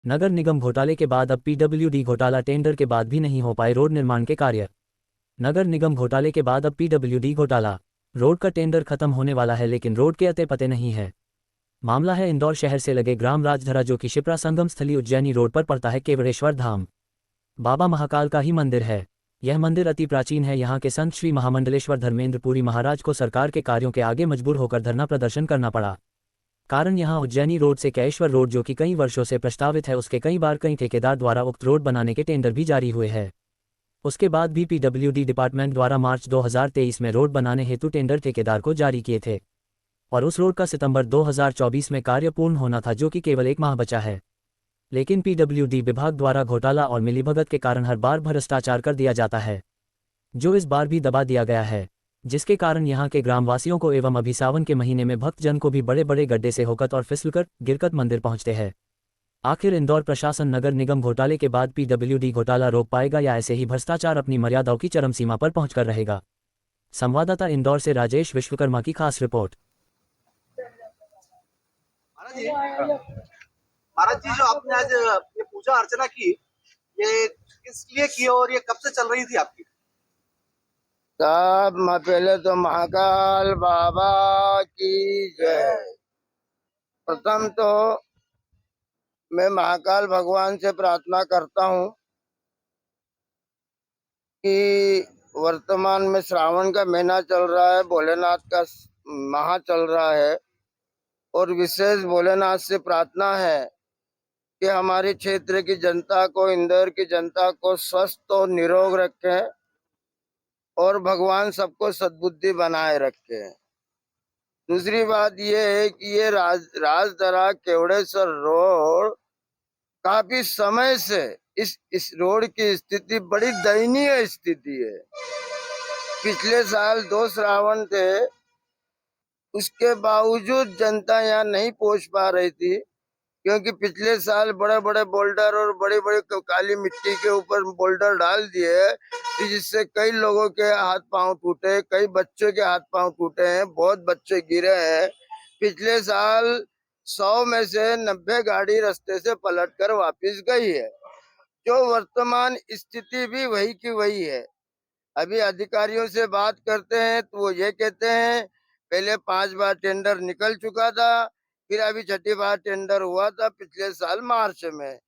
नगर निगम घोटाले के बाद अब पीडब्ल्यूडी घोटाला, टेंडर के बाद भी नहीं हो पाए रोड निर्माण के कार्य। नगर निगम घोटाले के बाद अब पीडब्ल्यूडी घोटाला, रोड का टेंडर खत्म होने वाला है लेकिन रोड के अते पते नहीं है। मामला है इंदौर शहर से लगे ग्राम राजधरा, जो कि शिप्रा संगम स्थली उज्जैनी रोड पर पड़ता है। केवड़ेश्वर धाम बाबा महाकाल का ही मंदिर है। यह मंदिर अति प्राचीन है। यहाँ के संत श्री महामंडलेश्वर धर्मेंद्र पुरी महाराज को सरकार के कार्यों के आगे मजबूर होकर धरना प्रदर्शन करना पड़ा। कारण यहाँ उज्जैनी रोड से कैश्वर रोड, जो कि कई वर्षों से प्रस्तावित है, उसके कई बार कई ठेकेदार द्वारा उक्त रोड बनाने के टेंडर भी जारी हुए हैं। उसके बाद भी पीडब्ल्यूडी डिपार्टमेंट द्वारा मार्च 2023 में रोड बनाने हेतु टेंडर ठेकेदार को जारी किए थे और उस रोड का सितंबर 2024 में कार्य पूर्ण होना था, जो कि केवल 1 माह बचा है। लेकिन पीडब्ल्यूडी विभाग द्वारा घोटाला और मिलीभगत के कारण हर बार भ्रष्टाचार कर दिया जाता है, जो इस बार भी दबा दिया गया है, जिसके कारण यहाँ के ग्रामवासियों को एवं अभी सावन के महीने में भक्तजन को भी बड़े बड़े गड्ढे से होकर और फिसलकर गिरकर मंदिर पहुंचते हैं। आखिर इंदौर प्रशासन नगर निगम घोटाले के बाद पीडब्ल्यूडी घोटाला रोक पाएगा या ऐसे ही भ्रष्टाचार अपनी मर्यादाओं की चरम सीमा पर पहुंचकर रहेगा? संवाददाता इंदौर से राजेश विश्वकर्मा की खास रिपोर्ट। महाराज जी, जो आपने आज ये पूजा अर्चना की, ये किस लिए की और ये कब से चल रही थी आपकी? सब पहले तो महाकाल बाबा की जय। प्रथम तो मैं महाकाल भगवान से प्रार्थना करता हूँ कि वर्तमान में श्रावण का महीना चल रहा है, भोलेनाथ का माह चल रहा है और विशेष भोलेनाथ से प्रार्थना है कि हमारे क्षेत्र की जनता को, इंदौर की जनता को स्वस्थ और निरोग रखें और भगवान सबको सद्बुद्धि बनाए रखे। दूसरी बात ये है कि ये राजधरा केवड़ेश्वर रोड काफी समय से इस रोड की स्थिति बड़ी दयनीय स्थिति है। पिछले साल 2 श्रावण थे, उसके बावजूद जनता यहाँ नहीं पहुंच पा रही थी, क्योंकि पिछले साल बड़े बड़े बोल्डर और बड़ी बड़ी काली मिट्टी के ऊपर बोल्डर डाल दिए, जिससे कई लोगों के हाथ पांव टूटे, कई बच्चों के हाथ पांव टूटे हैं, बहुत बच्चे गिरे हैं। पिछले साल 100 में से 90 गाड़ी रास्ते से पलटकर वापस गई है। जो वर्तमान स्थिति भी वही की वही है। अभी अधिकारियों से बात करते हैं तो वो ये कहते हैं पहले 5 बार टेंडर निकल चुका था, फिर अभी 6ठी बार टेंडर हुआ था पिछले साल मार्च में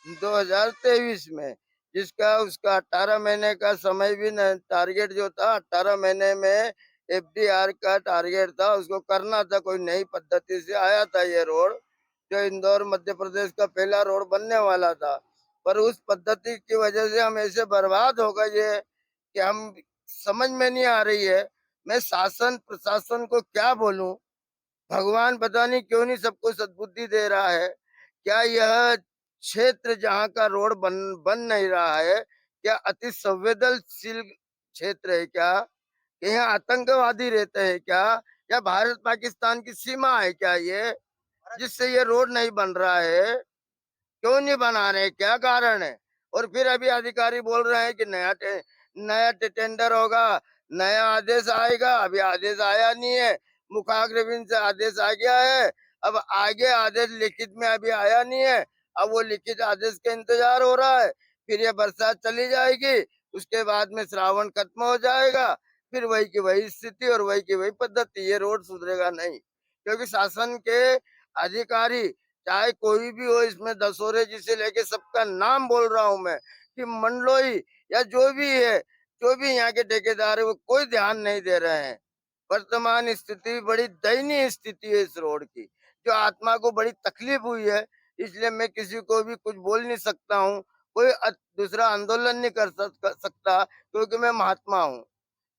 2023 में, जिसका उसका 18 महीने का समय भी टारगेट जो था 18 महीने में एफडीआर का टारगेट था, उसको करना था। कोई नई पद्धति से आया था ये रोड, जो इंदौर मध्य प्रदेश का पहला रोड बनने वाला था, पर उस पद्धति की वजह से हम ऐसे बर्बाद हो गए कि हम समझ में नहीं आ रही है। मैं शासन प्रशासन को क्या बोलूं? भगवान पता नहीं क्यों नहीं सबको सद्बुद्धि दे रहा है। क्या यह क्षेत्र जहाँ का रोड बन नहीं रहा है, क्या अति संवेदनशील क्षेत्र है क्या? यहाँ आतंकवादी रहते हैं क्या? या भारत पाकिस्तान की सीमा है क्या ये, जिससे ये रोड नहीं बन रहा है? क्यों नहीं बना रहे, क्या कारण है? और फिर अभी अधिकारी बोल रहे हैं कि नया टेंडर होगा, नया आदेश आएगा। अभी आदेश आया नहीं है, मुखाग्रबिन से आदेश आ गया है, अब आगे आदेश लिखित में अभी आया नहीं है। अब वो लिखित आदेश का इंतजार हो रहा है। फिर ये बरसात चली जाएगी, उसके बाद में श्रावण खत्म हो जाएगा, फिर वही की वही स्थिति और वही की वही पद्धति। ये रोड सुधरेगा नहीं, क्योंकि शासन के अधिकारी चाहे कोई भी हो, इसमें दसोरे जी से लेके सबका नाम बोल रहा हूं मैं, कि मंडलोई या जो भी है, जो भी यहाँ के ठेकेदार है, वो कोई ध्यान नहीं दे रहे हैं। वर्तमान स्थिति बड़ी दयनीय स्थिति है इस रोड की, जो आत्मा को बड़ी तकलीफ हुई है। इसलिए मैं किसी को भी कुछ बोल नहीं सकता हूँ, कोई दूसरा आंदोलन नहीं कर सकता, क्योंकि मैं महात्मा हूँ।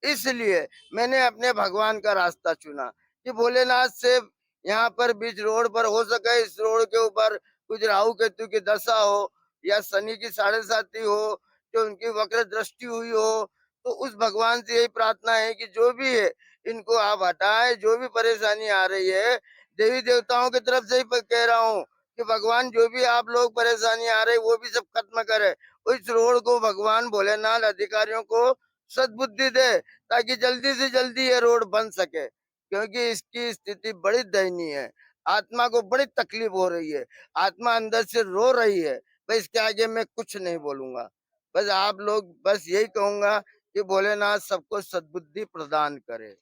इसलिए मैंने अपने भगवान का रास्ता चुना कि भोलेनाथ से यहाँ पर बीच रोड पर हो सके, इस रोड के ऊपर कुछ राहु केतु की दशा हो या शनि की 7.5 हो, जो उनकी वक्र दृष्टि हुई हो, तो उस भगवान से यही प्रार्थना है कि जो भी है इनको आप हटाएं। जो भी परेशानी आ रही है, देवी देवताओं की तरफ से ही कह रहा हूँ कि भगवान जो भी आप लोग परेशानी आ रही वो भी सब खत्म करे। इस रोड को भगवान भोलेनाथ अधिकारियों को सद्बुद्धि दे, ताकि जल्दी से जल्दी ये रोड बन सके, क्योंकि इसकी स्थिति बड़ी दयनीय है। आत्मा को बड़ी तकलीफ हो रही है, आत्मा अंदर से रो रही है। बस इसके आगे मैं कुछ नहीं बोलूंगा। बस आप लोग, बस यही कहूंगा कि भोलेनाथ सबको सद्बुद्धि प्रदान करे।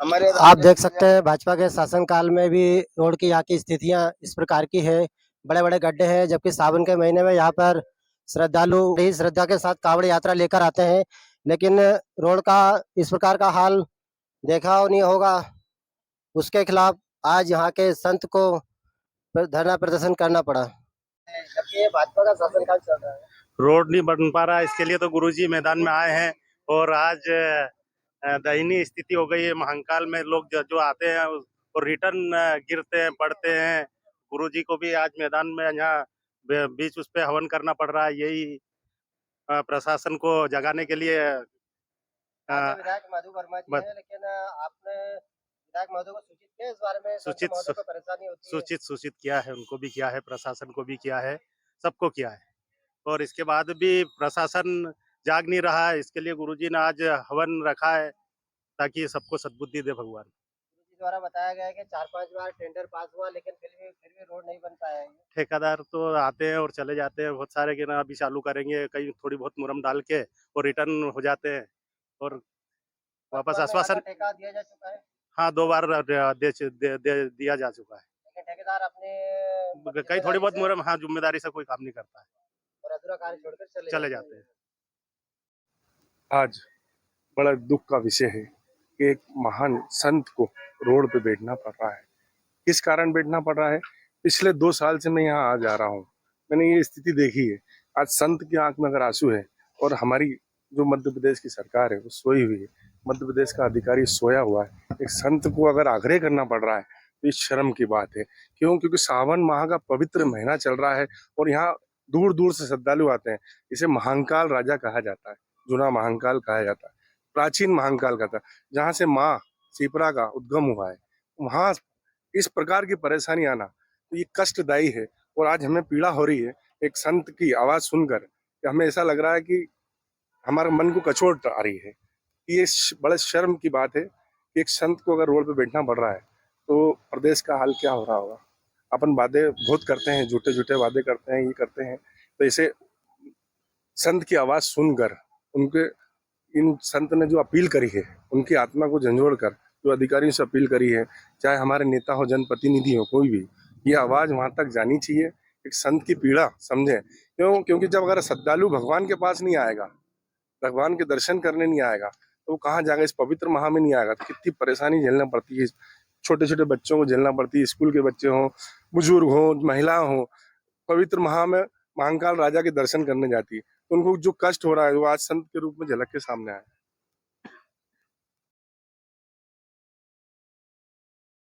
हमारे आप देख सकते हैं भाजपा के शासनकाल में भी रोड की यहाँ की स्थितियां इस प्रकार की है। बड़े बड़े गड्ढे हैं, जबकि सावन के महीने में यहाँ पर श्रद्धालु बड़ी श्रद्धा के साथ कावड़ यात्रा लेकर आते हैं, लेकिन रोड का इस प्रकार का हाल देखा नहीं होगा। उसके खिलाफ आज यहाँ के संत को धरना प्रदर्शन करना पड़ा, जबकि भाजपा का शासनकाल चल रहा है। रोड नहीं बन पा रहा है, इसके लिए तो गुरुजी मैदान में आए हैं। और आज दयनीय स्थिति हो गई है। महाकाल में लोग जो आते हैं और रिटर्न गिरते हैं, पड़ते हैं। गुरुजी को भी आज मैदान में यहाँ बीच उस पे हवन करना पड़ रहा है। यही प्रशासन को जगाने के लिए विधायक मधु वर्मा जी हैं, लेकिन आपने विधायक मधु को सूचित किया इस बारे में? परेशानी होती है। सूचित किया है, उनको भी किया है, प्रशासन को भी किया है, सबको किया है। और इसके बाद भी प्रशासन जाग नहीं रहा है। इसके लिए गुरुजी ने आज हवन रखा है ताकि सबको सद्बुद्धि दे भगवान। गुरुजी द्वारा बताया गया है कि 4-5 बार टेंडर पास हुआ, लेकिन फिर भी रोड नहीं बन पाया है। ठेकेदार तो आते हैं और चले जाते हैं बहुत सारे, कि ना अभी चालू करेंगे, कहीं थोड़ी बहुत मुरम डाल के और रिटर्न हो जाते हैं और वापस आश्वासन। ठेका दिया जा चुका है। हाँ, 2 बार दिया जा चुका है, लेकिन ठेकेदार अपने कहीं थोड़ी बहुत मुरम, हाँ, जिम्मेदारी से कोई काम नहीं करता है और अधूरा कार्य छोड़कर चले जाते हैं। आज बड़ा दुख का विषय है कि एक महान संत को रोड पे बैठना पड़ रहा है। किस कारण बैठना पड़ रहा है? पिछले 2 साल से मैं यहाँ आ जा रहा हूँ, मैंने ये स्थिति देखी है। आज संत की आंख में अगर आंसू है और हमारी जो मध्य प्रदेश की सरकार है वो सोई हुई है, मध्य प्रदेश का अधिकारी सोया हुआ है, एक संत को अगर आग्रह करना पड़ रहा है तो ये शर्म की बात है। क्यों? क्योंकि सावन माह का पवित्र महीना चल रहा है और यहाँ दूर दूर से श्रद्धालु आते हैं। इसे महाकाल राजा कहा जाता है, जूना महाकाल कहा जाता है, प्राचीन महाकाल का था, जहाँ से माँ शिप्रा का उद्गम हुआ है। वहाँ इस प्रकार की परेशानी आना तो ये कष्टदायी है। और आज हमें पीड़ा हो रही है एक संत की आवाज सुनकर, कि हमें ऐसा लग रहा है कि हमारे मन को कचोट आ रही है। ये बड़े शर्म की बात है कि एक संत को अगर रोड पे बैठना पड़ रहा है तो प्रदेश का हाल क्या हो रहा होगा। अपन वादे बहुत करते हैं, झूठे झूठे वादे करते हैं, ये करते हैं। तो इसे संत की आवाज सुनकर, उनके इन संत ने जो अपील करी है, उनकी आत्मा को झंझोड़ कर जो अधिकारियों से अपील करी है, चाहे हमारे नेता हो, जनप्रतिनिधि हो, कोई भी, ये आवाज वहां तक जानी चाहिए। एक संत की पीड़ा समझे। क्यों? क्योंकि जब अगर श्रद्धालु भगवान के पास नहीं आएगा, भगवान के दर्शन करने नहीं आएगा, तो वो कहाँ जाएगा? इस पवित्र माह में नहीं आएगा तो कितनी परेशानी झेलना पड़ती है। छोटे छोटे बच्चों को झेलना पड़ती है, स्कूल के बच्चे हों, बुजुर्ग हों, महिला हों, पवित्र माह में महाकाल राजा के दर्शन करने जाती है, तो उनको जो कष्ट हो रहा है वो आज संत के रूप में झलक के सामने आया।